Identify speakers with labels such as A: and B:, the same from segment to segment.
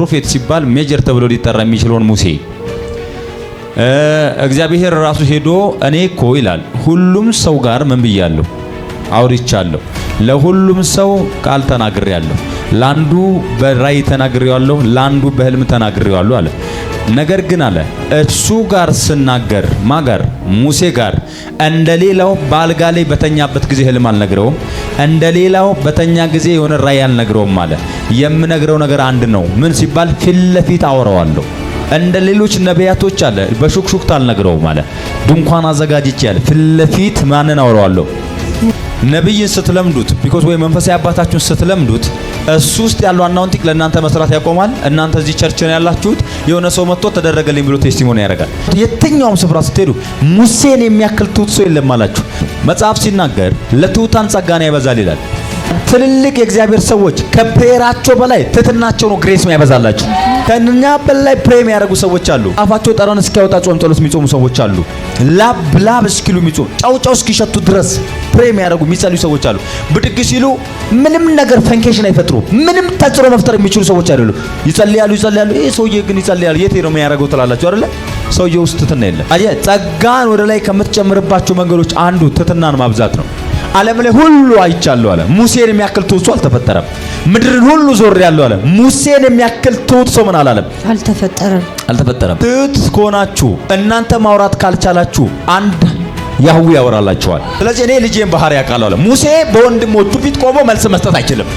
A: ፕሮፌት ሲባል ሜጀር ተብሎ ሊጠራ የሚችለውን ሙሴ እግዚአብሔር ራሱ ሄዶ እኔ እኮ ይላል ሁሉም ሰው ጋር ምን ብያለሁ አውርቻለሁ ለሁሉም ሰው ቃል ተናግሬያለሁ ላንዱ በራይ ተናግሬዋለሁ ላንዱ በህልም ተናግሬዋለሁ አለ ነገር ግን አለ እሱ ጋር ስናገር ማጋር ሙሴ ጋር እንደሌላው ባልጋ ላይ በተኛበት ጊዜ ህልም አልነግረውም እንደሌላው በተኛ ጊዜ የሆነ ራይ አልነግረውም አለ የምነግረው ነገር አንድ ነው ምን ሲባል ፊትለፊት አወራዋለሁ እንደ ሌሎች ነቢያቶች አለ በሹክሹክታ አልነግረውም አለ ድንኳን አዘጋጅቼ ያለ ፊትለፊት ማንን አወራዋለሁ ነብይን ስትለምዱት ቢኮዝ ወይ መንፈሳዊ አባታችሁን ስትለምዱት እሱ ውስጥ ያለው አናውንቲክ ለእናንተ መስራት ያቆማል እናንተ እዚህ ቸርች ነው ያላችሁት የሆነ ሰው መጥቶ ተደረገልኝ ብሎ ቴስቲሞኒ ያደርጋል የትኛውም ስፍራ ስትሄዱ ሙሴን የሚያክል ትሁት ሰው የለም አላችሁ መጽሐፍ ሲናገር ለትሁታን ጸጋን ያበዛል ይላል ትልልቅ የእግዚአብሔር ሰዎች ከፕሬራቸው በላይ ትህትናቸው ነው ግሬስ ያበዛላችሁ ከኛ በላይ ፕሬም ያደርጉ ሰዎች አሉ አፋቸው ጠረን እስኪያወጣ ጾም ጸሎት የሚጾሙ ሰዎች አሉ ላብ እስኪሉ የሚጾሙ ጫው እስኪሸቱ ድረስ ፕሬም ያደርጉ የሚጸልዩ ሰዎች አሉ ብድግ ሲሉ ምንም ነገር ፈንኬሽን አይፈጥሩ ምንም ተጽዕኖ መፍጠር የሚችሉ ሰዎች አይደሉ ይጸልያሉ ይሄ ሰውዬ ግን ይጸልያል የት ነው የሚያደርገው ትላላችሁ አይደለ ሰውዬው ውስጥ ትህትና የለም አየ ጸጋን ወደ ላይ ከምትጨምርባቸው መንገዶች አንዱ ትህትናን ማብዛት ነው ዓለም ላይ ሁሉ አይቻለሁ አለ ሙሴን የሚያክል ትሁት ሰው አልተፈጠረም ምድርን ሁሉ ዞር ያለው አለ ሙሴን የሚያክል ትሁት ሰው ምን አላለም አልተፈጠረም ትሁት ከሆናችሁ እናንተ ማውራት ካልቻላችሁ አንድ ያህዌ ያወራላችኋል ስለዚህ እኔ ልጄን ባህሪ ያውቃለሁ አለ ሙሴ በወንድሞቹ ፊት ቆሞ መልስ መስጠት አይችልም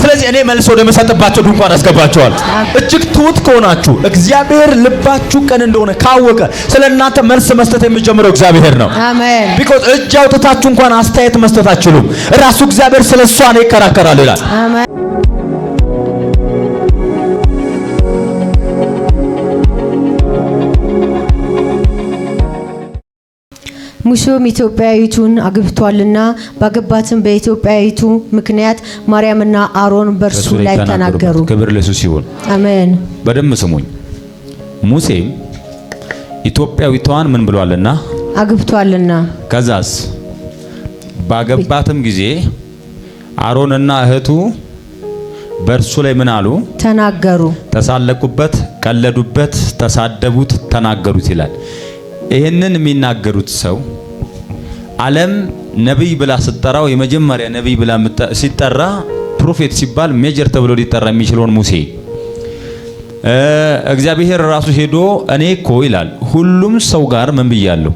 A: ስለዚህ እኔ መልስ ወደ መሰጠባቸው ድንኳን አስገባቸዋል እጅግ ትሁት ከሆናችሁ እግዚአብሔር ልባችሁ ቀን እንደሆነ ካወቀ ስለእናንተ መልስ መስጠት የሚጀምረው እግዚአብሔር ነው አሜን ቢኮዝ እጅ አውጥታችሁ እንኳን አስተያየት መስጠት አትችሉም ራሱ እግዚአብሔር ስለሷ ነው ይከራከራል ይላል አሜን
B: ሙሴም ኢትዮጵያዊቱን አግብቷልና ባገባትም በኢትዮጵያዊቱ ምክንያት ማርያምና አሮን በርሱ ላይ ተናገሩ
A: ክብር ለኢየሱስ ይሁን አሜን በደም ስሙኝ ሙሴም ኢትዮጵያዊቷን ምን ብሏልና አግብቷልና ከዛስ ባገባትም ጊዜ አሮንና እህቱ በርሱ ላይ ምን አሉ
B: ተናገሩ
A: ተሳለቁበት ቀለዱበት ተሳደቡት ተናገሩት ይላል ይሄንን የሚናገሩት ሰው ዓለም ነብይ ብላ ስትጠራው የመጀመሪያ ነብይ ብላ ሲጠራ ፕሮፌት ሲባል ሜጀር ተብሎ ሊጠራ የሚችለውን ሙሴ እግዚአብሔር ራሱ ሄዶ እኔ እኮ ይላል ሁሉም ሰው ጋር ምን ብያለሁ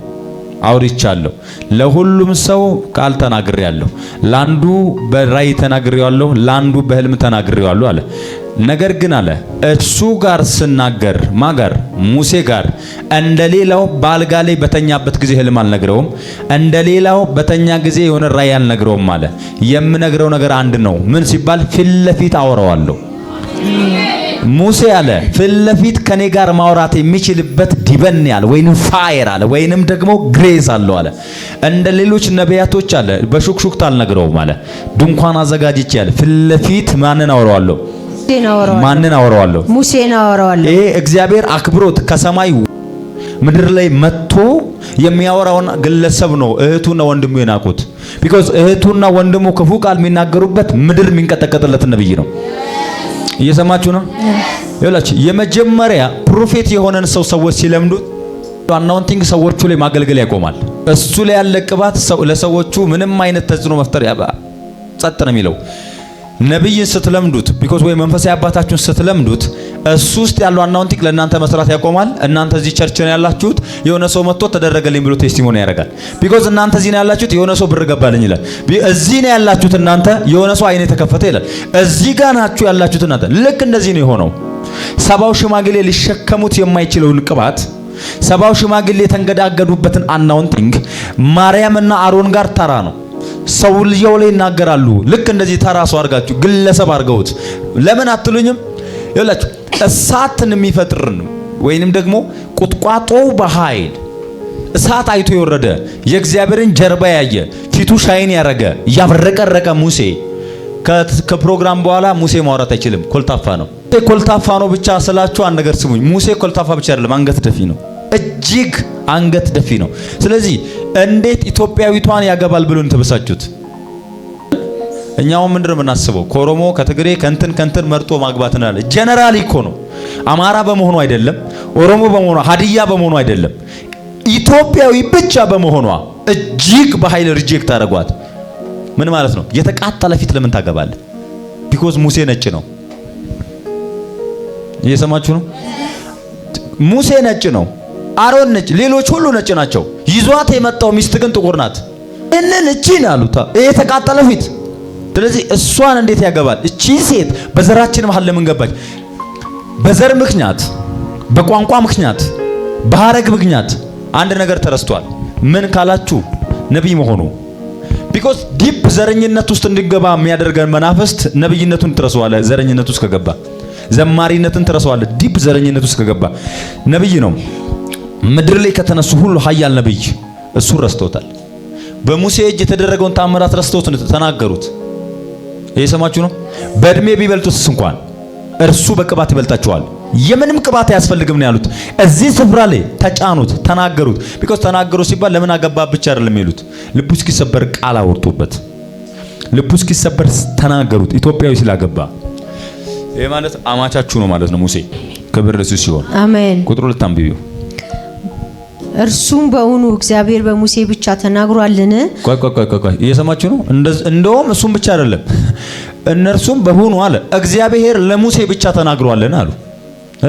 A: አውርቻለሁ ለሁሉም ሰው ቃል ተናግሬያለሁ ላንዱ በራይ ተናግሬዋለሁ ላንዱ በህልም ተናግሬዋለሁ አለ ነገር ግን አለ እሱ ጋር ስናገር ማጋር ሙሴ ጋር እንደሌላው ባልጋ ላይ በተኛበት ጊዜ ህልም አልነግረውም እንደሌላው በተኛ ጊዜ የሆነ ራይ አልነግረውም አለ የምነግረው ነገር አንድ ነው ምን ሲባል ፊትለፊት አወራዋለሁ ሙሴ አለ ፊትለፊት ከኔ ጋር ማውራት የሚችልበት ዲበን ያለ ወይንም ፋየር አለ ወይንም ደግሞ ግሬስ አለው አለ እንደ ሌሎች ነቢያቶች አለ በሹክሹክታ አልነግረውም አለ ድንኳን አዘጋጅቼ ያለ ፊትለፊት ማንን አወራዋለሁ
B: ሙሴን አወራዋለሁ
A: ይሄ እግዚአብሔር አክብሮት ከሰማይ ምድር ላይ መጥቶ የሚያወራውን ግለሰብ ነው እህቱና ወንድሙ የናቁት ቢኮዝ እህቱና ወንድሙ ክፉ ቃል የሚናገሩበት ምድር የሚንቀጠቀጥለት ነብይ ነው እየሰማችሁ ነው ይላችሁ የመጀመሪያ ፕሮፌት የሆነን ሰዎች ሲለምዱት አናውንቲንግ ሰዎቹ ላይ ማገልገል ያቆማል እሱ ላይ ያለ ቅባት ለሰዎቹ ምንም አይነት ተጽዕኖ መፍጠር ጸጥ ነው የሚለው ነብይን ስትለምዱት ቢኮዝ ወይ መንፈሳዊ አባታችሁን ስትለምዱት እሱ ውስጥ ያለው አናውንቲክ ለእናንተ መስራት ያቆማል እናንተ እዚህ ቸርች ነው ያላችሁት የሆነ ሰው መጥቶ ተደረገልኝ ብሎ ቴስቲሞኒ ያደርጋል ቢኮዝ እናንተ እዚህ ነው ያላችሁት የሆነ ሰው ብር ገባልኝ ይላል እዚህ ነው ያላችሁት እናንተ የሆነ ሰው አይኔ ተከፈተ ይላል እዚህ ጋር ናችሁ ያላችሁት እናንተ ልክ እንደዚህ ነው የሆነው ሰባው ሽማግሌ ሊሸከሙት የማይችለውን ቅባት ሰባው ሽማግሌ የተንገዳገዱበትን አናውንቲንግ ማርያምና አሮን ጋር ተራ ነው ሰው ልጅው ላይ ይናገራሉ ልክ እንደዚህ ተራ ሰው አርጋችሁ ግለሰብ አርገውት ለምን አትሉኝም ይላችሁ እሳትን የሚፈጥር ወይንም ደግሞ ቁጥቋጦ በኃይል እሳት አይቶ የወረደ የእግዚአብሔርን ጀርባ ያየ ፊቱ ሻይን ያረገ ያበረቀረቀ ሙሴ ከፕሮግራም በኋላ ሙሴ ማውራት አይችልም ኮልታፋ ነው ኮልታፋ ነው ብቻ ስላችሁ አንድ ነገር ስሙኝ ሙሴ ኮልታፋ ብቻ አይደለም አንገት ደፊ ነው እጅግ አንገት ደፊ ነው ስለዚህ እንዴት ኢትዮጵያዊቷን ያገባል ብሎ እንተበሳጩት እኛው ምንድነው የምናስበው ኮሮሞ ከትግሬ ከንትን መርጦ ማግባት ነው ጀነራሊ እኮ ነው አማራ በመሆኑ አይደለም፣ ኦሮሞ በመሆኑ ሀዲያ በመሆኑ አይደለም፣ ኢትዮጵያዊ ብቻ በመሆኗ እጅግ በኃይል ሪጀክት አደረጓት። ምን ማለት ነው? የተቃጠለ ፊት ለምን ታገባለህ? ቢኮዝ ሙሴ ነጭ ነው። እየሰማችሁ ነው? ሙሴ ነጭ ነው፣ አሮን ነጭ፣ ሌሎች ሁሉ ነጭ ናቸው። ይዟት የመጣው ሚስት ግን ጥቁር ናት። እነን እቺን አሉታ የተቃጠለ ፊት። ስለዚህ እሷን እንዴት ያገባል? እቺ ሴት በዘራችን መሃል ለምን ገባች? በዘር ምክንያት፣ በቋንቋ ምክንያት፣ በሐረግ ምክንያት አንድ ነገር ተረስቷል። ምን ካላችሁ ነብይ መሆኑ። ቢኮዝ ዲፕ ዘረኝነት ውስጥ እንድገባ የሚያደርገን መናፍስት ነብይነቱን ትረሳዋለ። ዘረኝነት ውስጥ ከገባ ዘማሪነትን ትረሳዋለ። ዲፕ ዘረኝነት ውስጥ ከገባ ነብይ ነው። ምድር ላይ ከተነሱ ሁሉ ኃያል ነብይ እሱ ረስተውታል። በሙሴ እጅ የተደረገውን ታምራት ረስተውት ተናገሩት። እየሰማችሁ ነው? በእድሜ ቢበልጡስ እንኳን እርሱ በቅባት ይበልጣቸዋል። የምንም ቅባት አያስፈልግም ነው ያሉት። እዚህ ስፍራ ላይ ተጫኑት፣ ተናገሩት። ቢኮዝ ተናገሩ ሲባል ለምን አገባ ብቻ አይደለም የሚሉት። ልቡ እስኪሰበር ቃል አወጡበት። ልቡ እስኪሰበር ተናገሩት። ኢትዮጵያዊ ስላገባ ይሄ ማለት አማቻችሁ ነው ማለት ነው። ሙሴ ክብር ለሱ ሲሆን
B: አሜን።
A: ቁጥሩ ልታንብቢው።
B: እርሱም በእውኑ እግዚአብሔር በሙሴ ብቻ ተናግሯልን?
A: ቆይ እየሰማችሁ ነው? እንደውም እሱም ብቻ አይደለም እነርሱም በእውኑ አለ እግዚአብሔር ለሙሴ ብቻ ተናግሯልን አሉ።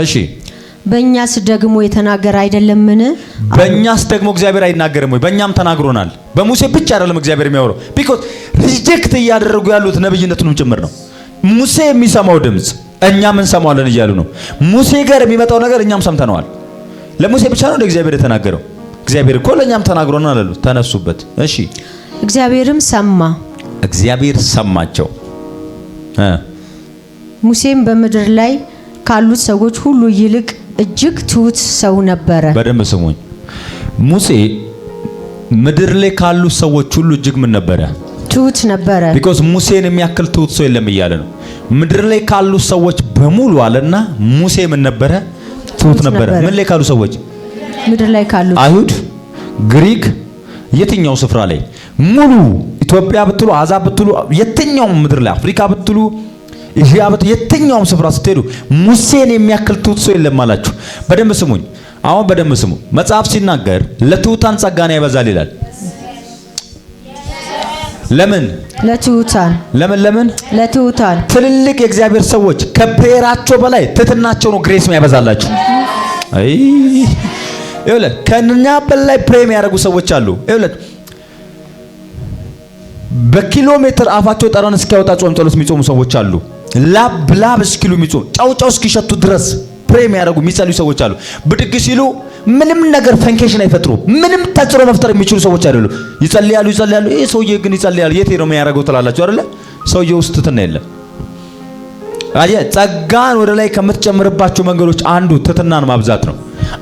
A: እሺ
B: በእኛስ ደግሞ የተናገረ አይደለምን?
A: በእኛስ ደግሞ እግዚአብሔር አይናገርም ወይ? በእኛም ተናግሮናል። በሙሴ ብቻ አይደለም እግዚአብሔር የሚያወራው። ቢኮዝ ሪጀክት እያደረጉ ያሉት ነብይነቱንም ጭምር ነው። ሙሴ የሚሰማው ድምጽ እኛም እንሰማዋለን እያሉ ነው። ሙሴ ጋር የሚመጣው ነገር እኛም ሰምተነዋል። ለሙሴ ብቻ ነው እግዚአብሔር የተናገረው። እግዚአብሔር እኮ ለኛም ተናግሮናል አሉ። ተነሱበት። እሺ
B: እግዚአብሔርም ሰማ።
A: እግዚአብሔር ሰማቸው።
B: ሙሴም በምድር ላይ ካሉት ሰዎች ሁሉ ይልቅ እጅግ ትሁት ሰው ነበረ።
A: በደንብ ስሙኝ። ሙሴ ምድር ላይ ካሉት ሰዎች ሁሉ እጅግ ምን ነበረ?
B: ትሁት ነበረ።
A: ቢኮዝ ሙሴን የሚያክል ትሁት ሰው የለም እያለ ነው። ምድር ላይ ካሉት ሰዎች በሙሉ አለና ሙሴ ምን ነበረ? ትሁት ነበረ። ምን ላይ ካሉ ሰዎች?
B: ምድር ላይ ካሉት
A: አይሁድ፣ ግሪክ፣ የትኛው ስፍራ ላይ ሙሉ ኢትዮጵያ ብትሉ፣ አሕዛብ ብትሉ፣ የትኛውም ምድር ላይ አፍሪካ ብትሉ፣ እስያ ብትሉ፣ የትኛውም ስፍራ ስትሄዱ ሙሴን የሚያክል ትሁት ሰው የለም አላችሁ። በደንብ ስሙኝ። አሁን በደንብ ስሙ። መጽሐፍ ሲናገር ለትሁታን ጸጋን ያበዛል ይላል። ለምን?
B: ለትሁታን።
A: ለምን?
B: ለትሁታን።
A: ትልልቅ የእግዚአብሔር ሰዎች ከብሔራቸው በላይ ትህትናቸው ነው ግሬስ የሚያበዛላችሁ። አይ ይኸውልህ ከእኛ በላይ ፕሬም ያደርጉ ሰዎች አሉ። ይኸውልህ በኪሎ ሜትር አፋቸው ጠረን እስኪያወጣ ጾም ጸሎት የሚጾሙ ሰዎች አሉ። ላብ እስኪሉ የሚጾሙ ጫው እስኪሸቱ ድረስ ፕሬም ያደርጉ የሚጸልዩ ሰዎች አሉ። ብድግ ሲሉ ምንም ነገር ፈንኬሽን አይፈጥሩ። ምንም ተጽዕኖ መፍጠር የሚችሉ ሰዎች አይደሉም። ይጸልያሉ። ይሄ ሰውዬ ግን ይጸልያል። የት ነው የሚያደርገው ትላላችሁ አይደለ? ሰውዬው ውስጥ ትህትና የለም። አየ ጸጋን ወደ ላይ ከምትጨምርባቸው መንገዶች አንዱ ትህትናን ማብዛት ነው።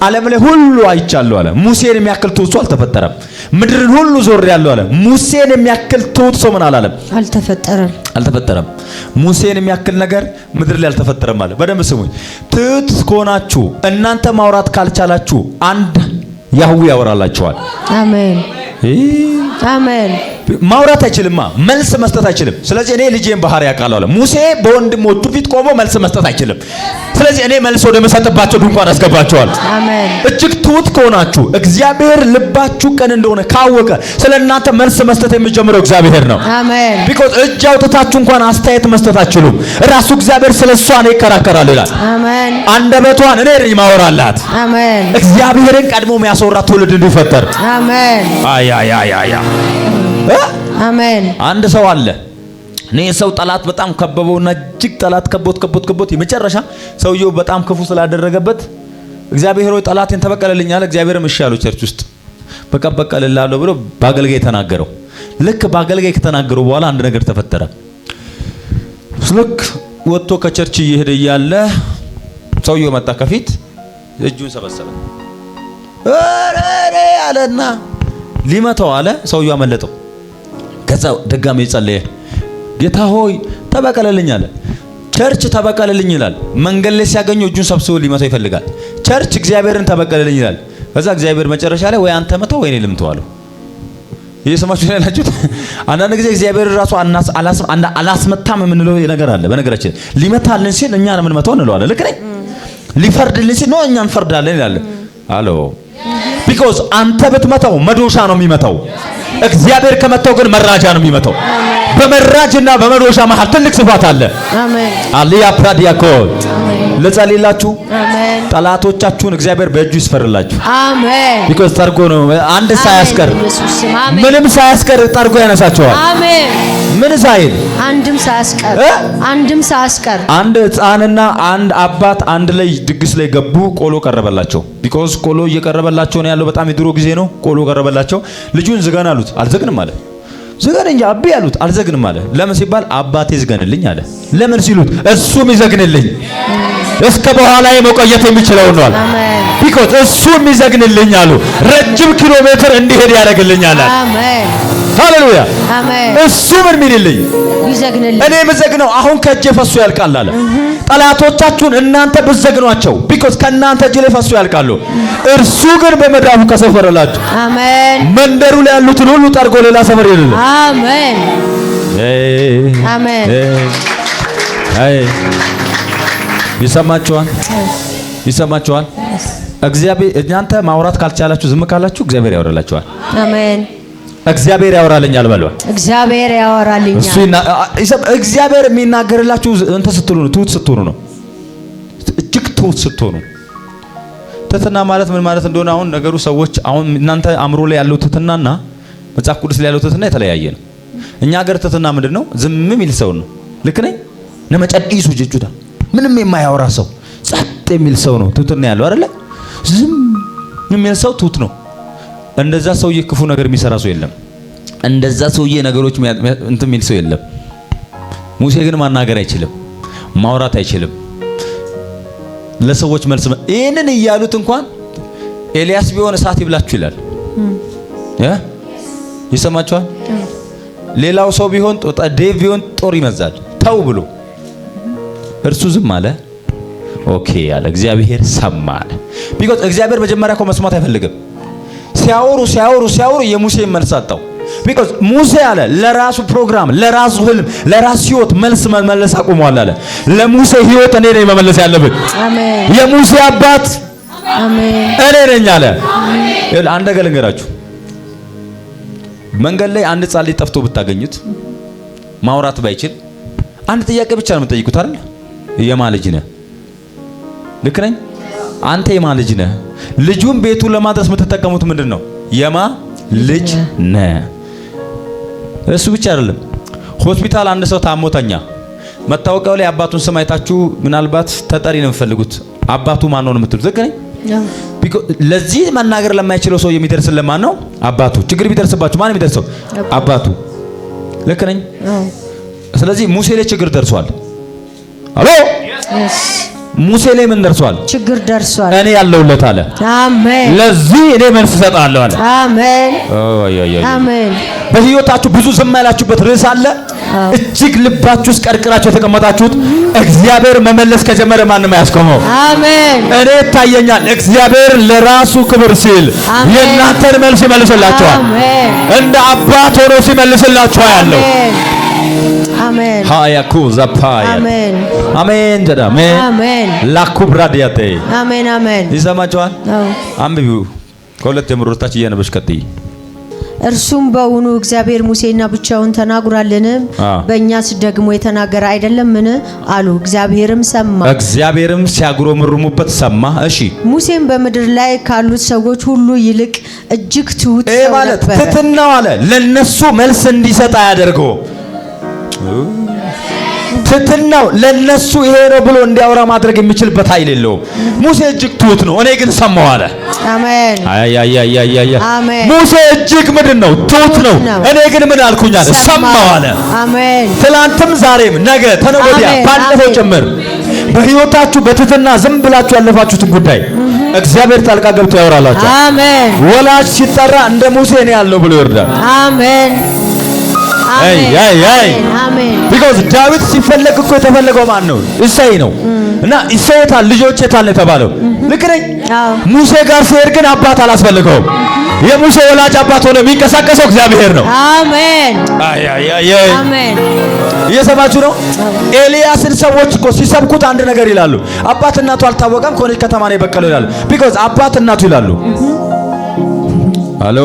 A: ዓለም ላይ ሁሉ አይቻለሁ አለ። ሙሴን የሚያክል ትሁት ሰው አልተፈጠረም። ምድርን ሁሉ ዞር ያለው አለ። ሙሴን የሚያክል ትሁት ሰው ምን አላለም? አልተፈጠረም። ሙሴን የሚያክል ነገር ምድር ላይ አልተፈጠረም አለ። በደንብ ስሙኝ። ትሁት ከሆናችሁ እናንተ ማውራት ካልቻላችሁ አንድ ያህዌ ያወራላችኋል።
B: አሜን አሜን።
A: ማውራት አይችልማ፣ መልስ መስጠት አይችልም። ስለዚህ እኔ ልጄን ባህሪ ያውቃለሁ አለ ሙሴ። በወንድሞቹ ፊት ቆሞ መልስ መስጠት አይችልም። ስለዚህ እኔ መልስ ወደ መሰጥባቸው ድንኳን አስገባቸዋል።
B: አሜን።
A: እጅግ ትሁት ከሆናችሁ እግዚአብሔር ልባችሁ ቀን እንደሆነ ካወቀ ስለእናንተ መልስ መስጠት የሚጀምረው እግዚአብሔር ነው።
B: አሜን።
A: ቢኮዝ እጅ አውጥታችሁ እንኳን አስተያየት መስጠት አትችሉም። ራሱ እግዚአብሔር ስለሷ ነው ይከራከራል ይላል።
B: አሜን።
A: አንደበቷን እኔ ነኝ ማወራላት።
B: አሜን።
A: እግዚአብሔርን ቀድሞ የሚያስወራ ትውልድ እንዲፈጠር።
B: አሜን። አሜን።
A: አንድ ሰው አለ። እኔ ሰው ጠላት በጣም ከበበውና እጅግ ጠላት ከቦት የመጨረሻ ሰውየው በጣም ክፉ ስላደረገበት እግዚአብሔር ሆይ ጠላቴን ተበቀለልኝ አለ። እግዚአብሔርም እሺ አለው። ቸርች ውስጥ በቀበቀልላለሁ ብሎ በአገልጋይ ተናገረው። ልክ በአገልጋይ ከተናገረው በኋላ አንድ ነገር ተፈጠረ። ልክ ወጥቶ ከቸርች እየሄደ እያለ ሰውየው መጣ። ከፊት እጁን ሰበሰበ። አሬ አለና ሊመታው አለ። ሰውየው አመለጠው። ከዛ ደጋሚ ጸለየ። ጌታ ሆይ ተበቀለልኝ አለ። ቸርች ተበቀለልኝ ይላል። መንገድ ላይ ሲያገኘው እጁን ሰብስቦ ሊመታው ይፈልጋል። ቸርች እግዚአብሔርን ተበቀለልኝ ይላል። ከዛ እግዚአብሔር መጨረሻ ላይ ወይ አንተ መተው ወይ እኔ ልምተው አለው። እየሰማችሁ ያላችሁት አንዳንድ ጊዜ እግዚአብሔር ራሱ አላስመታም የምንለው ነገር አለ። በነገራችን ሊመታልን ሲል እኛ ነው የምንመታው እንለዋለን። ልክ ነኝ። ሊፈርድልኝ ሲል ነው እኛ እንፈርዳለን ይላል አሎ ቢኮዝ አንተ ብትመታው መዶሻ ነው የሚመታው እግዚአብሔር ከመታው ግን መራጃ ነው የሚመታው በመራጅና በመዶሻ መሃል ትልቅ ስፋት አለ
B: አሜን
A: አሊያ ፕራዲያኮ
B: አሜን
A: ለጸልይላችሁ
B: አሜን
A: ጠላቶቻችሁን እግዚአብሔር በእጁ ይስፈርላችሁ
B: አሜን
A: ቢኮዝ ጠርጎ ነው አንድ ሳያስቀር ምንም ሳያስቀር ጠርጎ ያነሳቸዋል
B: አሜን
A: ምን ሳይል
B: አንድም ሳያስቀር
A: አንድ ሕፃንና አንድ አባት አንድ ላይ ድግስ ላይ ገቡ ቆሎ ቀረበላቸው ቢኮዝ ቆሎ እየቀረበላቸው ነው ያለው በጣም የድሮ ጊዜ ነው ቆሎ ቀረበላቸው ልጁን ዝጋና አሉት አልዘግንም አለ ዝጋነኛ አቢ አሉት አልዘግንም አለ ለምን ሲባል አባቴ ዝገንልኝ አለ ለምን ሲሉት እሱም ይዘግንልኝ እስከ በኋላ መቆየት የሚችለው ነው አለ ቢኮዝ እሱም ይዘግንልኝ አሉ ረጅም ኪሎ ሜትር እንዲሄድ ያደርግልኛል አሜን ሃሌሉያ አሜን እሱ ምን ሚልልኝ ይዘግንልኝ እኔ መዘግነው አሁን ከእጄ ፈሱ ያልቃል አለ ጠላቶቻችሁን እናንተ ብትዘግኗቸው ቢኮዝ ከእናንተ እጅ ላይ ፈሱ ያልቃሉ እርሱ ግን በመዳፉ ከሰፈረላችሁ አሜን መንደሩ ላይ ያሉትን ሁሉ ጠርጎ ሌላ ሰፈር ይልል አሜን አሜን አይ ይሰማችኋል እግዚአብሔር እናንተ ማውራት ካልቻላችሁ ዝም ካላችሁ እግዚአብሔር ያወራላችኋል አሜን እግዚአብሔር ያወራልኛል በሉ እግዚአብሔር ያወራልኛል እሱ እግዚአብሔር የሚናገርላችሁ እንተ ስትሉ ነው ትሁት ስትሆኑ ነው እጅግ ትሁት ስትሆኑ ትህትና ማለት ምን ማለት እንደሆነ አሁን ነገሩ ሰዎች አሁን እናንተ አእምሮ ላይ ያለው ትህትናና መጽሐፍ ቅዱስ ላይ ያለው ትህትና የተለያየ ነው እኛ ሀገር ትህትና ምንድነው ዝም የሚል ሰው ነው ልክ ነኝ ነመጨዲሱ ጀጁዳ ምንም የማያወራ ሰው ጸጥ የሚል ሰው ነው ትህትና ያለው አይደለ ዝም የሚል ሰው ትሁት ነው እንደዛ ሰውዬ ክፉ ነገር የሚሰራ ሰው የለም እንደዛ ሰውዬ ነገሮች እንትን የሚል ሰው የለም ሙሴ ግን ማናገር አይችልም ማውራት አይችልም ለሰዎች መልስ ይሄንን ይያሉት እንኳን ኤልያስ ቢሆን እሳት ይብላችሁ ይላል ይሰማችኋል ሌላው ሰው ቢሆን ዴቭ ቢሆን ጦር ይመዛል ተው ብሎ እርሱ ዝም አለ ኦኬ አለ እግዚአብሔር ሰማ አለ ቢኮዝ እግዚአብሔር መጀመሪያ እኮ መስማት አይፈልግም ሲያወሩ የሙሴ መልስ አጣው ቢኮዝ ሙሴ አለ ለራሱ ፕሮግራም ለራሱ ህልም ለራሱ ህይወት መልስ መመለስ አቆሟል አለ ለሙሴ ህይወት እኔ ነኝ መመለስ ያለብኝ አሜን የሙሴ አባት አሜን እኔ ነኝ አለ አሜን አንድ ነገር ልንገራችሁ መንገድ ላይ አንድ ጻል ጠፍቶ ብታገኙት ማውራት ባይችል አንድ ጥያቄ ብቻ ነው የምትጠይቁት አይደል የማን ልጅ ነህ ልክ ነኝ አንተ የማን ልጅ ነህ ልጁን ቤቱ ለማድረስ የምትጠቀሙት ምንድነው የማ ልጅ ነህ እሱ ብቻ አይደለም ሆስፒታል አንድ ሰው ታሞተኛ መታወቂያው ላይ አባቱን ስም አይታችሁ ምናልባት ተጠሪ ነው የምትፈልጉት አባቱ ማን ነው የምትሉት ልክ ነኝ ለዚህ መናገር ለማይችለው ሰው የሚደርስለት ማን ነው አባቱ ችግር ቢደርስባችሁ ማን የሚደርሰው አባቱ ልክ ነኝ ስለዚህ ሙሴ ላይ ችግር ደርሷል አሎ ሙሴ ላይ ምን ደርሷል ችግር ደርሷል እኔ ያለውለት አለ አሜን ለዚህ እኔ መልስ እሰጣለሁ አለ አሜን አሜን በህይወታችሁ ብዙ ዝም ያላችሁበት ርዕስ አለ እጅግ ልባችሁ ውስጥ ቀርቅራችሁ የተቀመጣችሁት እግዚአብሔር መመለስ ከጀመረ ማንም አያስቆመው አሜን እኔ ታየኛል እግዚአብሔር ለራሱ ክብር ሲል የእናንተን መልስ ይመልስላችኋል አሜን እንደ አባት ሆኖ ሲመልስላችሁ ያለው አሜን ሃያኩዛ ፓያ አሜን አሜን አሜን አሜን ላኩብራዲያቴ አሜን አሜን ይሰማችኋል አንብቢው ከሁለት ጀምሮ ታች እያነበሽ ቀጥይ እርሱም በእውኑ እግዚአብሔር ሙሴና ብቻውን ተናግሯልን በእኛስ ደግሞ የተናገረ አይደለምን አሉ እግዚአብሔርም ሰማ እግዚአብሔርም ሲያጉረመርሙበት ሰማ እሺ ሙሴም በምድር ላይ ካሉት ሰዎች ሁሉ ይልቅ እጅግ ትሁት ሰው ነበር ትህትናው አለ ለነሱ መልስ እንዲሰጥ ያደርገው ትህትናው ለነሱ ይሄ ነው ብሎ እንዲያወራ ማድረግ የሚችልበት ኃይል የለውም ሙሴ እጅግ ትሁት ነው እኔ ግን ሰማው አለ አሜን አሜን ሙሴ እጅግ ምንድነው ትሁት ነው እኔ ግን ምን አልኩኝ አለ ሰማው አለ አሜን ትላንትም ዛሬም ነገ ተነገወዲያ ባለፈው ጭምር በህይወታችሁ በትህትና ዝም ብላችሁ ያለፋችሁትን ጉዳይ እግዚአብሔር ጣልቃ ገብቶ ያወራላችሁ አሜን ወላጅ ሲጠራ እንደ ሙሴ ነው ያለው ብሎ ይወርዳል አሜን አሜን ቢኮዝ ዳዊት ሲፈለግ እኮ የተፈለገው ማን ነው ኢሳይ ነው እና ኢሳይታ ልጆች የታል ነው የተባለው ልክ ነኝ ሙሴ ጋር ሲሄድ ግን አባት አላስፈልገውም የሙሴ ወላጅ አባት ሆኖ የሚንቀሳቀሰው እግዚአብሔር ነው።
B: አሜን አሜን።
A: እየሰማችሁ ነው? ኤልያስን ሰዎች እኮ ሲሰብኩት አንድ ነገር ይላሉ። አባት እናቱ አልታወቀም ከሆነች ከተማ ነው የበቀለው ይላሉ። ቢኮዝ አባት እናቱ ይላሉ። አሎ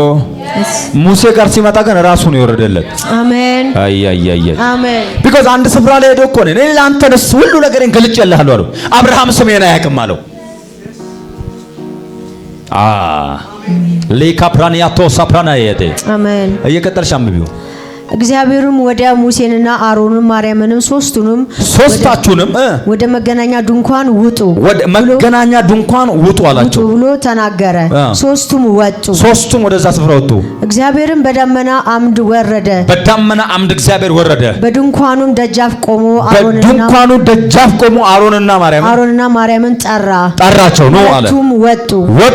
A: ሙሴ ጋር ሲመጣ ግን ራሱ ነው የወረደለት።
B: አሜን አሜን።
A: ቢኮዝ አንድ ስፍራ ላይ ሄዶ እኮ ነው እኔ ለአንተ ደስ ሁሉ ነገርን ገልጬልሃለሁ አለው። አብርሃም ስሜን አያውቅም አለው። ሌካፕራኒያቶ ሳፕራናየቴ
B: አሜን።
A: እየቀጠልሽ አንብቢው።
B: እግዚአብሔርም ወዲያ ሙሴንና አሮንን ማርያምንም ሶስታችሁንም ወደ መገናኛ ድንኳን ውጡ፣ ወደ
A: መገናኛ ድንኳን ውጡ አላቸው
B: ብሎ ተናገረ። ሶስቱም ወጡ።
A: ሶስቱም ወደዛ ስፍራ ወጡ።
B: እግዚአብሔርም በደመና አምድ ወረደ።
A: በደመና አምድ እግዚአብሔር ወረደ።
B: በድንኳኑም ደጃፍ ቆሞ አሮንና ማርያምን ጠራቸው ነው አለ። ወጡ።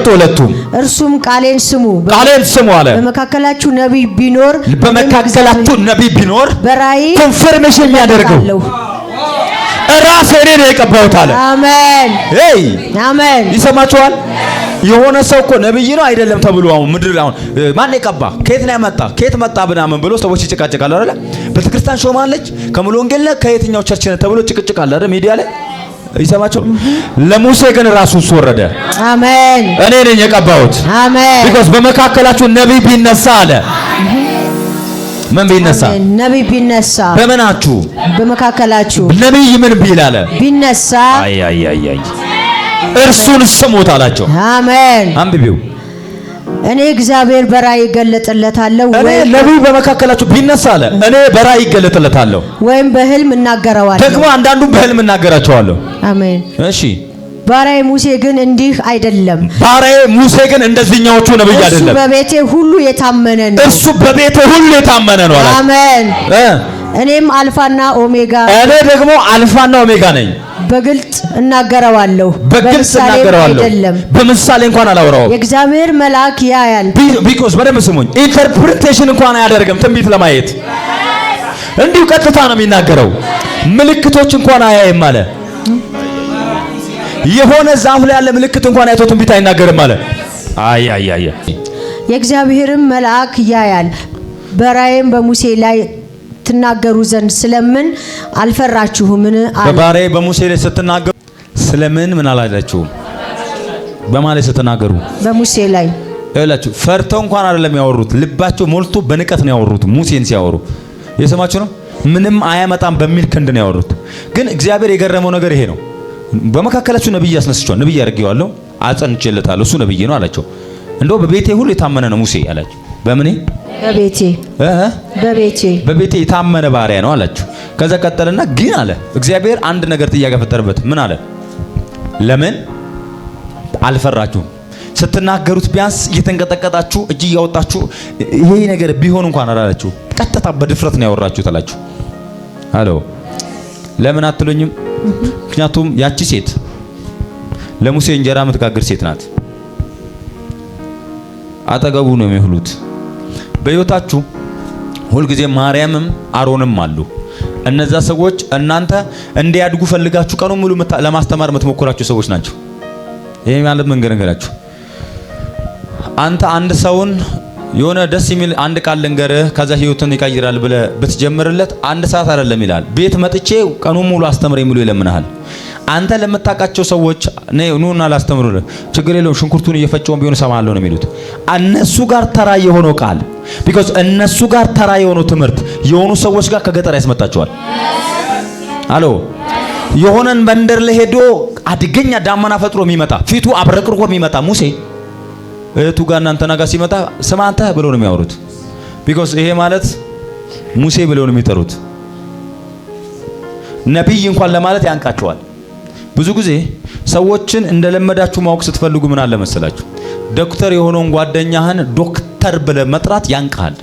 B: ሁለቱም እርሱም ቃሌን ስሙ አለ። በመካከላችሁ ነቢይ ቢኖር ነቢይ ቢኖር በራእይ
A: ኮንፈርሜሽን የሚያደርገው ራስ እኔ ነው የቀባሁት አለ።
B: አሜን አሜን።
A: ይሰማችኋል? የሆነ ሰው እኮ ነቢይ ነው አይደለም ተብሎ አሁን ምድር አሁን ማን የቀባ ከየት ነው ያመጣ ከየት መጣ ብናምን ብሎ ሰዎች ይጭቃጭቃሉ አይደል? ቤተክርስቲያን ሾማለች ከሙሉ ወንጌል ከየትኛው ቸርች ነው ተብሎ ጭቅጭቅ አለ አይደል? ሚዲያ ላይ ይሰማችሁ? ለሙሴ ግን ራሱ ወረደ።
B: አሜን።
A: እኔ ነኝ የቀባሁት።
B: አሜን።
A: ቢኮዝ በመካከላችሁ ነቢይ ቢነሳ አለ። ምን ቢነሳ?
B: ነቢይ ቢነሳ
A: በመናችሁ
B: በመካከላችሁ
A: ነቢይ ምን ቢል አለ
B: ቢነሳ
A: እርሱን ስሙት አላቸው።
B: አሜን።
A: አንብቢው።
B: እኔ እግዚአብሔር በራእይ እገለጥለታለሁ።
A: እኔ ነቢይ በመካከላችሁ ቢነሳ አለ እኔ በራእይ እገለጥለታለሁ
B: ወይም በህልም እናገረዋለሁ።
A: ደግሞ አንዳንዱ በህልም እናገራቸዋለሁ።
B: አሜን።
A: እሺ
B: ባሪያዬ ሙሴ ግን እንዲህ አይደለም።
A: ባሪያዬ ሙሴ ግን እንደዚህኛዎቹ ነብይ አይደለም።
B: እሱ በቤቴ ሁሉ የታመነ ነው።
A: እሱ በቤቴ ሁሉ የታመነ ነው አለ።
B: አሜን። እኔም አልፋና ኦሜጋ
A: እኔ ደግሞ አልፋና ኦሜጋ ነኝ።
B: በግልጥ እናገረዋለሁ። አይደለም
A: በምሳሌ እንኳን አላወራውም።
B: የእግዚአብሔር መልአክ ያያል።
A: ቢኮዝ በደምብ ስሙኝ። ኢንተርፕሪቴሽን እንኳን አያደርግም። ትንቢት ለማየት እንዲሁ ቀጥታ ነው የሚናገረው። ምልክቶች እንኳን አያይም አለ። የሆነ ዛፍ ላይ ያለ ምልክት እንኳን አይቶ ትንቢት አይናገርም አለ።
B: የእግዚአብሔርም መልአክ ያያል። በራእይም በሙሴ ላይ ትናገሩ ዘንድ ስለምን አልፈራችሁምን?
A: በባሪያዬ በሙሴ ላይ ስትናገሩ ስለምን ምን አላላችሁም? በማለት ስትናገሩ
B: በሙሴ ላይ
A: እላችሁ ፈርተው እንኳን አይደለም ያወሩት፣ ልባቸው ሞልቶ በንቀት ነው ያወሩት። ሙሴን ሲያወሩ የሰማችሁ ነው። ምንም አያመጣም በሚል ክንድ ነው ያወሩት። ግን እግዚአብሔር የገረመው ነገር ይሄ ነው። በመካከላችሁ ነብይ ያስነስቻለሁ፣ ነብይ ያርገዋለሁ፣ አጸንቼለታለሁ፣ እሱ ነብይ ነው አላቸው። እንደው በቤቴ ሁሉ የታመነ ነው ሙሴ አላቸው። በምኔ በቤቴ የታመነ ባሪያ ነው አላቸው። ከዛ ቀጠለና ግን አለ እግዚአብሔር አንድ ነገር ጥያቄ ፈጠረበት። ምን አለ? ለምን አልፈራችሁም? ስትናገሩት ቢያንስ እየተንቀጠቀጣችሁ እጅ እያወጣችሁ ይሄ ነገር ቢሆን እንኳን አላላችሁ። ቀጥታ በድፍረት ነው ያወራችሁት አላችሁ። አሎ ለምን አትሉኝም? ምክንያቱም ያቺ ሴት ለሙሴ እንጀራ የምትጋግር ሴት ናት። አጠገቡ ነው የሚሆኑት። በሕይወታችሁ ሁልጊዜ ማርያምም አሮንም አሉ። እነዛ ሰዎች እናንተ እንዲያድጉ ፈልጋችሁ ቀኑ ሙሉ ለማስተማር የምትሞክራቸው ሰዎች ናቸው። ይሄ ማለት መንገራችሁ አንተ አንድ ሰውን የሆነ ደስ የሚል አንድ ቃል ልንገርህ ከዛ ህይወትን ይቀይራል ብለህ ብትጀምርለት አንድ ሰዓት አይደለም ይላል። ቤት መጥቼ ቀኑ ሙሉ አስተምር የሚሉ ይለምናል። አንተ ለምታውቃቸው ሰዎች ኑና ላስተምሩልህ ችግር የለውም ሽንኩርቱን እየፈጨውን ቢሆን ሰማለሁ ነው የሚሉት። እነሱ ጋር ተራ የሆነው ቃል ቢኮዝ እነሱ ጋር ተራ የሆነው ትምህርት የሆኑ ሰዎች ጋር ከገጠር ያስመጣቸዋል። አሎ የሆነን መንደር ላይ ሄዶ አድገኛ ዳመና ፈጥሮ የሚመጣ ፊቱ አብረቅርቆ የሚመጣ ሙሴ እህቱ ጋር እናንተ ጋር ሲመጣ ስማ አንተ ብሎ ነው የሚያወሩት። ቢኮዝ ይሄ ማለት ሙሴ ብለው ነው የሚጠሩት። ነብይ እንኳን ለማለት ያንቃቸዋል። ብዙ ጊዜ ሰዎችን እንደለመዳችሁ ማወቅ ስትፈልጉ ምን አለ መሰላችሁ? ዶክተር የሆነውን ጓደኛህን ዶክተር ብለህ መጥራት ያንቃል።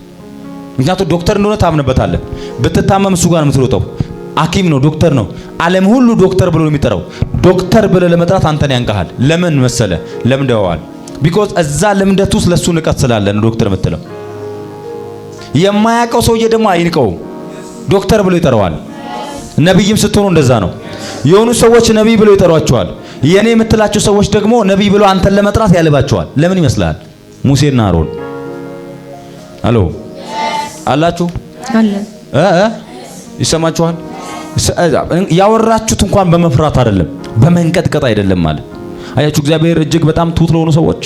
A: ምክንያቱም ዶክተር እንደሆነ ታምንበታለህ። ብትታመም እሱ ጋር ነው የምትሮጠው። ሐኪም ነው፣ ዶክተር ነው። ዓለም ሁሉ ዶክተር ብሎ ነው የሚጠራው። ዶክተር ብለህ ለመጥራት አንተን ያንቃል። ለምን መሰለ? ለምደዋል። ቢኮዝ እዛ ልምደት ውስጥ ለሱ ንቀት ስላለ ነው ዶክተር የምትለው። የማያውቀው ሰውዬ ደግሞ አይንቀው፣ ዶክተር ብሎ ይጠራዋል። ነብይም ስትሆኑ እንደዛ ነው። የሆኑ ሰዎች ነብይ ብሎ ይጠሯቸዋል። የኔ የምትላቸው ሰዎች ደግሞ ነብይ ብሎ አንተን ለመጥራት ያልባቸዋል። ለምን ይመስላል? ሙሴና አሮን አሎ አላችሁ
B: አለ
A: ይሰማችኋል? ያወራችሁት እንኳን በመፍራት አይደለም በመንቀጥቀጥ አይደለም ማለት አያችሁ። እግዚአብሔር እጅግ በጣም ትሁት ለሆኑ ሰዎች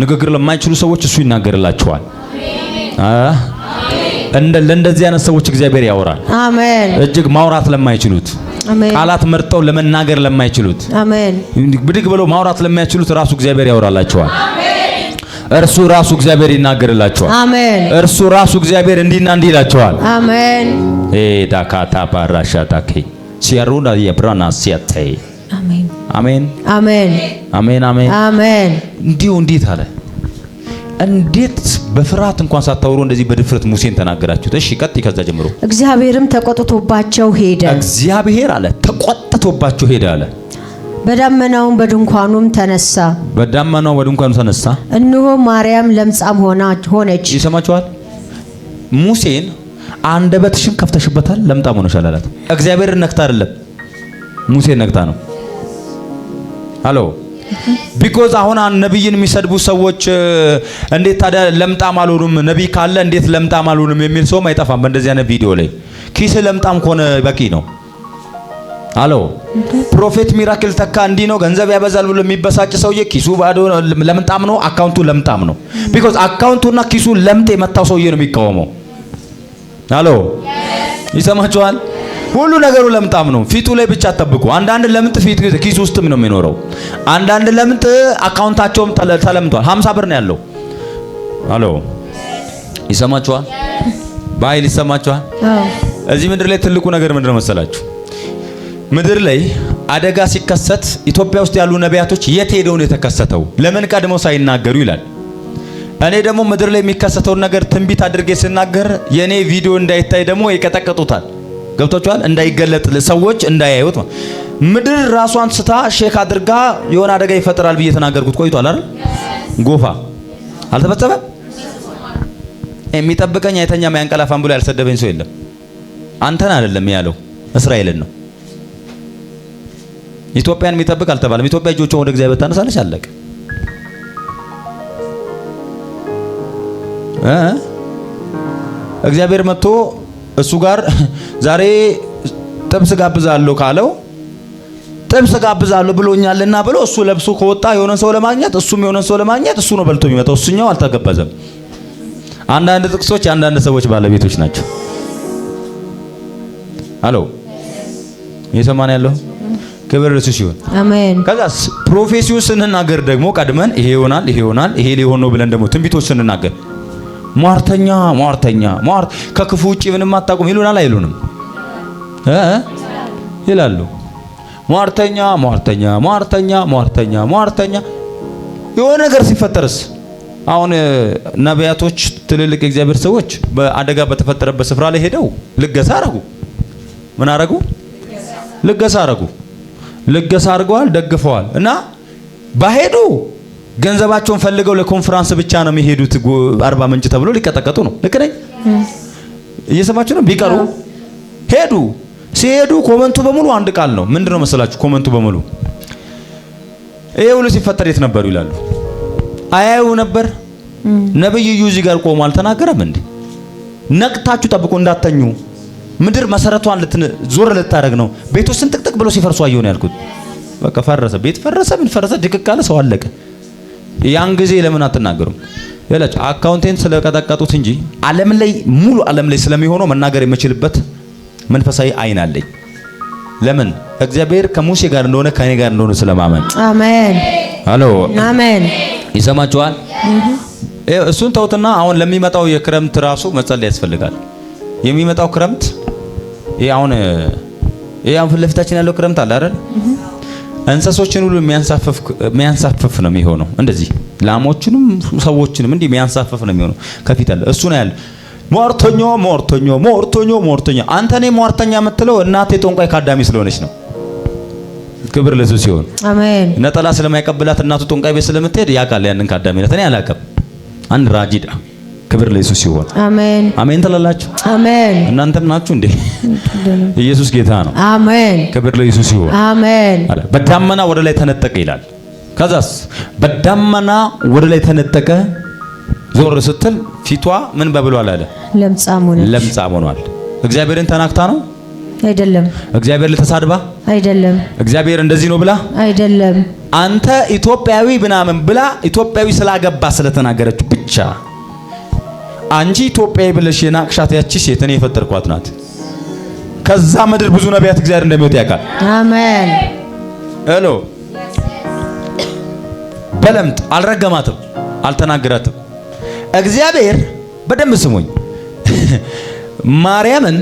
A: ንግግር ለማይችሉ ሰዎች እሱ ይናገርላቸዋል። ለእንደዚህ አይነት ሰዎች እግዚአብሔር ያወራል።
B: አሜን።
A: እጅግ ማውራት ለማይችሉት ቃላት መርጠው ለመናገር ለማይችሉት
B: አሜን
A: ብድግ ብለው ማውራት ለማይችሉት ራሱ እግዚአብሔር ያወራላቸዋል። እርሱ ራሱ እግዚአብሔር ይናገርላቸዋል።
B: አሜን።
A: እርሱ ራሱ እግዚአብሔር እንዲና እንዲህ ይላቸዋል።
B: አሜን
A: ዳካታ ባራሻታኬ ሲያሩና የብራና ሲያታይ
B: አሜን
A: አሜን
B: አሜን
A: አሜን አሜን
B: አሜን።
A: እንዴት አለ እንዴት በፍርሃት እንኳን ሳታወሩ እንደዚህ በድፍረት ሙሴን ተናገራችሁት? እሺ ቀጥ ከዛ ጀምሮ
B: እግዚአብሔርም ተቆጥቶባቸው ሄደ።
A: እግዚአብሔር አለ ተቆጥቶባቸው ሄደ አለ።
B: በዳመናውም በድንኳኑም ተነሳ።
A: በዳመናው በድንኳኑ ተነሳ።
B: እነሆ ማርያም ለምጻም ሆነች።
A: ይሰማችኋል? ሙሴን አንደበትሽን ከፍተሽበታል ለምጻም ሆነሻል አላት። እግዚአብሔርን ነክታ አይደለም ሙሴን ነክታ ነው። ሃሎ ቢኮዝ አሁን ነብይን የሚሰድቡ ሰዎች እንዴት ታዲያ ለምጣም አልሆኑም? ነብይ ካለ እንዴት ለምጣም አልሆኑም የሚል ሰውም አይጠፋም። በእንደዚህ አይነት ቪዲዮ ላይ ኪስ ለምጣም ከሆነ በቂ ነው። ሃሎ ፕሮፌት ሚራክል ተካ እንዲህ ነው ገንዘብ ያበዛል ብሎ የሚበሳጭ ሰውዬ ኪሱ ባዶ ለምጣም ነው፣ አካውንቱ ለምጣም ነው። ቢኮዝ አካውንቱና ኪሱ ለምጥ የመታው ሰውዬ ነው የሚቃወመው። ሃሎ ይሰማችኋል? ሁሉ ነገሩ ለምጣም ነው። ፊቱ ላይ ብቻ አጠብቁ። አንዳንድ ለምጥ ኪሱ ውስጥም ነው የሚኖረው። አንዳንድ ለምጥ አካውንታቸውም ተለምቷል። 50 ብር ነው ያለው። ሃሎ ይሰማችኋል? ባይል ይሰማችኋል? እዚህ ምድር ላይ ትልቁ ነገር ምንድነው መሰላችሁ? ምድር ላይ አደጋ ሲከሰት ኢትዮጵያ ውስጥ ያሉ ነቢያቶች የት ሄደው ነው የተከሰተው? ለምን ቀድመው ሳይናገሩ ይላል። እኔ ደግሞ ምድር ላይ የሚከሰተውን ነገር ትንቢት አድርጌ ስናገር የኔ ቪዲዮ እንዳይታይ ደግሞ ይቀጠቅጡታል። ገብቷችኋል? እንዳይገለጥ ሰዎች እንዳያዩት ምድር ራሷን ስታ ሼክ አድርጋ የሆነ አደጋ ይፈጠራል ብዬ ተናገርኩት ቆይቷል አይደል? ጎፋ አልተፈጸመም? የሚጠብቀኝ አይተኛም ያንቀላፋም ብሎ ያልሰደበኝ ሰው የለም። አንተን አይደለም ያለው እስራኤልን ነው። ኢትዮጵያን የሚጠብቅ አልተባለም። ኢትዮጵያ እጆቿን ወደ እግዚአብሔር ታነሳለች፣ አለቀ። እግዚአብሔር መጥቶ እሱ ጋር ዛሬ ጥብስ ጋብዛለሁ ካለው ጥብስ ጋብዛለሁ ብሎኛልና ብሎ እሱ ለብሶ ከወጣ የሆነ ሰው ለማግኘት እሱም የሆነ ሰው ለማግኘት እሱ ነው በልቶ የሚመጣው። እሱኛው አልተገበዘም። አንዳንድ ጥቅሶች አንዳንድ ሰዎች ባለቤቶች ናቸው። አሎ እየሰማን ያለው ክብር ለኢየሱስ ይሁን።
B: አሜን።
A: ከዛስ ፕሮፌሲው ስንናገር ደግሞ ቀድመን ይሄ ይሆናል ይሄ ይሆናል ይሄ ሊሆን ነው ብለን ደግሞ ትንቢቶች ስንናገር ሟርተኛ ከክፉ ውጪ ምንም አታውቁም ይሉናል አይሉንም? ይላሉ። ሟርተኛ የሆነ ነገር ሲፈጠርስ አሁን ነቢያቶች ትልልቅ የእግዚአብሔር ሰዎች በአደጋ በተፈጠረበት ስፍራ ላይ ሄደው ልገሳ አረጉ። ምን አረጉ? ልገሳ አረጉ። ልገሳ አርገዋል፣ ደግፈዋል። እና ባሄዱ ገንዘባቸውን ፈልገው ለኮንፈረንስ ብቻ ነው የሚሄዱት። 40 ምንጭ ተብሎ ሊቀጠቀጡ ነው። ልክ ነኝ? እየሰማችሁ ነው? ቢቀሩ ሄዱ። ሲሄዱ ኮመንቱ በሙሉ አንድ ቃል ነው። ምንድነው መሰላችሁ? ኮመንቱ በሙሉ ይሄ ሁሉ ሲፈጠር የት ነበሩ ይላሉ። አያዩ ነበር። ነብዩ እዚህ ጋር ቆሞ አልተናገረም እንዴ? ነቅታችሁ ጠብቁ እንዳተኙ። ምድር መሰረቷን ዞር ልታረግ ነው። ቤቶች ስንጥቅጥቅ ብሎ ሲፈርሱ አየሁ ነው ያልኩት። በቃ ፈረሰ፣ ቤት ፈረሰ፣ ምን ፈረሰ፣ ድቅቅ አለ፣ ሰው አለቀ። ያን ጊዜ ለምን አትናገሩም? ያላችሁ አካውንቴን ስለቀጠቀጡት እንጂ ዓለም ላይ ሙሉ ዓለም ላይ ስለሚሆነው መናገር የምችልበት መንፈሳዊ አይን አለኝ። ለምን? እግዚአብሔር ከሙሴ ጋር እንደሆነ ከኔ ጋር እንደሆነ ስለማመን። አሜን። ሃሎ አሜን። ይሰማችኋል? እሱን ተውትና አሁን ለሚመጣው የክረምት ራሱ መጸለይ ያስፈልጋል። የሚመጣው ክረምት ይሄ አሁን ፊት ለፊታችን ያለው ክረምት አለ አይደል? እንስሶችን ሁሉ የሚያንሳፍፍ ነው የሚሆነው። እንደዚህ ላሞችንም ሰዎችንም እንዲህ የሚያንሳፍፍ ነው የሚሆነው። ከፊት አለ እሱ ነው ያለው። ሟርተኛ አንተ እኔ ሟርተኛ የምትለው እናቴ ጦንቋይ ካዳሚ ስለሆነች ነው። ክብር ለኢየሱስ ይሁን። አሜን። ነጠላ ስለማይቀበላት እናቱ ጦንቋይ ቤት ስለምትሄድ ያውቃል ያንን ካዳሚነት። እኔ አላውቅም። አንድ ራጂዳ። ክብር ለኢየሱስ ይሁን። አሜን አሜን ትላላችሁ? አሜን። እናንተም ናችሁ እንዴ? ኢየሱስ ጌታ ነው። አሜን። ክብር ለኢየሱስ ይሁን። አሜን። በዳመና ወደ ላይ ተነጠቀ ይላል። ከዛስ በዳመና ወደ ላይ ተነጠቀ። ዞር ስትል ፊቷ ምን በብሏል አለ? ለምጻም ሆኗል። እግዚአብሔርን ተናክታ ነው
B: አይደለም።
A: እግዚአብሔር ልተሳድባ
B: አይደለም።
A: እግዚአብሔር እንደዚህ ነው ብላ አይደለም። አንተ ኢትዮጵያዊ ብናምን ብላ ኢትዮጵያዊ ስላገባ ስለተናገረች ብቻ አንጂ ኢትዮጵያዊ ብለሽ የናቅሻት ያቺ ሴት እኔ የፈጠርኳት ናት። ከዛ ምድር ብዙ ነቢያት እግዚአብሔር እንደሚወጣ ያውቃል።
B: አሜን።
A: ሄሎ በለምጥ አልረገማትም፣ አልተናገራትም። እግዚአብሔር በደንብ ስሙኝ፣ ማርያምን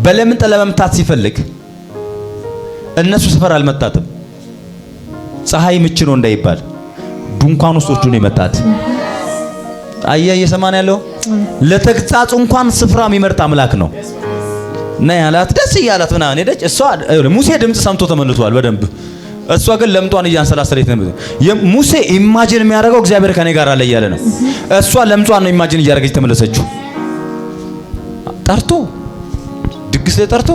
A: በለምጥ ለመምታት ሲፈልግ እነሱ ሰፈር አልመታትም። ፀሐይ ምች ነው እንዳይባል ድንኳን ውስጥ ነው የመታት። አያየ ሰማን ያለው ለተግጻጽ እንኳን ስፍራ የሚመርጥ አምላክ ነው። እና ያላት ደስ ይያላት ምናምን ሄደች። እሷ ሙሴ ድምጽ ሰምቶ ተመልሷል በደንብ። እሷ ግን ለምጧን እያንሰላሰለች ነው። ሙሴ ኢማጂን የሚያደርገው እግዚአብሔር ከኔ ጋር አለ እያለ ነው። እሷ ለምጧን ነው ኢማጂን እያደረገች ተመለሰችው። ጠርቶ ድግስ ላይ ጠርቶ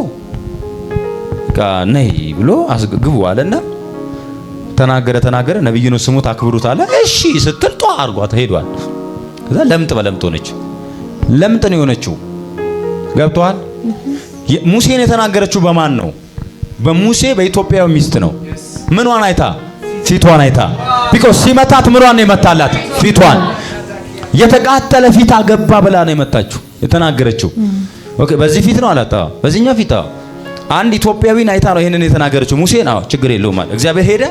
A: ነይ ብሎ አስግቡ አለና ተናገረ። ነብዩ ነው ስሙት አክብሩት አለ። እሺ ስትል ጧ አርጓት ሄዷል። ከዛ ለምጥ በለምጥ ሆነች። ለምጥ ነው የሆነችው። ገብቷል? ሙሴን የተናገረችው በማን ነው? በሙሴ በኢትዮጵያዊ ሚስት ነው። ምኗን አይታ? ፊቷን አይታ። ቢኮዝ ሲመታት ምኗን ነው የመታላት? ፊቷን። የተቃጠለ ፊት አገባ ብላ ነው የመታችው የተናገረችው። ኦኬ በዚህ ፊት ነው አላታ በዚህኛው ፊት አንድ ኢትዮጵያዊን አይታ ነው ይሄንን የተናገረችው። ሙሴን ችግር የለውም ማለት እግዚአብሔር ሄደ።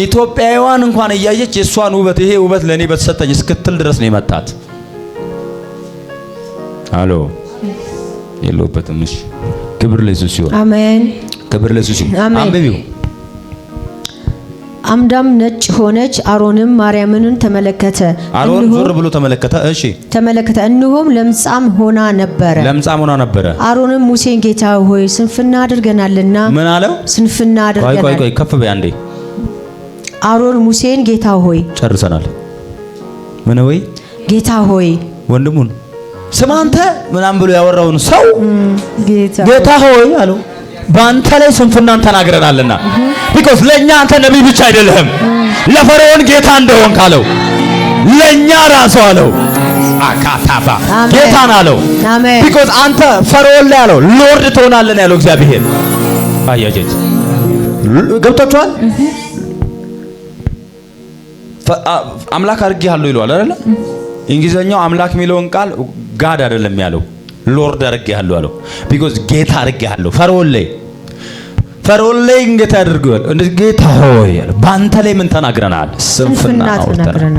A: ኢትዮጵያዊዋን እንኳን እያየች የሷን ውበት ይሄ ውበት ለኔ በተሰጠኝ እስክትል ድረስ ነው የመታት። አሎ የለውበትም። እሺ ክብር ለኢየሱስ ይሁን። አሜን። ክብር ለኢየሱስ ይሁን። አንብቢው።
B: አምዳም ነጭ ሆነች። አሮንም ማርያምን ተመለከተ።
A: አሮን ዞር ብሎ ተመለከተ። እሺ ተመለከተ።
B: እነሆም ለምጻም ሆና ነበረ። አሮንም ሙሴን ጌታ ሆይ ስንፍና አድርገናልና።
A: ምን አለው?
B: ስንፍና አድርገናል።
A: ቆይ ከፍ በይ አንዴ።
B: አሮን ሙሴን ጌታ ሆይ
A: ጨርሰናል። ምን ወይ
B: ጌታ ሆይ
A: ወንድሙን ስማ አንተ ምናምን ብሎ ያወራውን ሰው ጌታ ሆይ አለው። በአንተ ላይ ስንፍናን ተናግረናልና። ቢኮዝ ለኛ አንተ ነብይ ብቻ አይደለህም፣ ለፈርዖን ጌታ እንደሆን ካለው ለኛ ራሱ አለው አካታባ ጌታን አለው። ቢኮዝ አንተ ፈርዖን ላይ አለው ሎርድ ትሆናለህ ያለው እግዚአብሔር። አያጀት ገብታችኋል? አምላክ አድርጌሃለሁ ይለዋል አይደል? እንግሊዘኛው አምላክ የሚለውን ቃል ጋድ አይደለም ያለው ሎርድ አድርጌሃለሁ አለው። ቢኮዝ ጌታ አድርጌሃለሁ። ፈርዖን ላይ ጌታ አድርገዋል። እንደዚህ ጌታ ሆይ በአንተ ላይ ምን ተናግረናል? ስንፍና አውርተናል።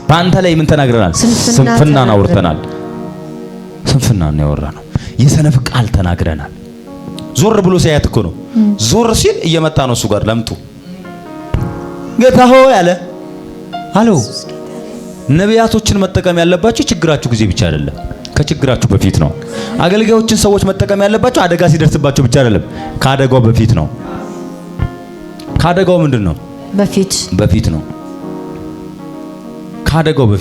A: በአንተ ላይ ምን ተናግረናል? ስንፍናን አውርተናል። ስንፍናን ነው ያወራነው። የሰነፍ ቃል ተናግረናል። ዞር ብሎ ሲያያት እኮ ነው። ዞር ሲል እየመጣ ነው እሱ ጋር ለምጡ። ጌታ ሆይ አለው። ነቢያቶችን መጠቀም ያለባችሁ ችግራችሁ ጊዜ ብቻ አይደለም፣ ከችግራችሁ በፊት ነው። አገልጋዮችን ሰዎች መጠቀም ያለባችሁ አደጋ ሲደርስባቸው ብቻ አይደለም፣ ከአደጋው በፊት ነው። ከአደጋው ምንድነው? በፊት ነው። ከአደጋው በፊት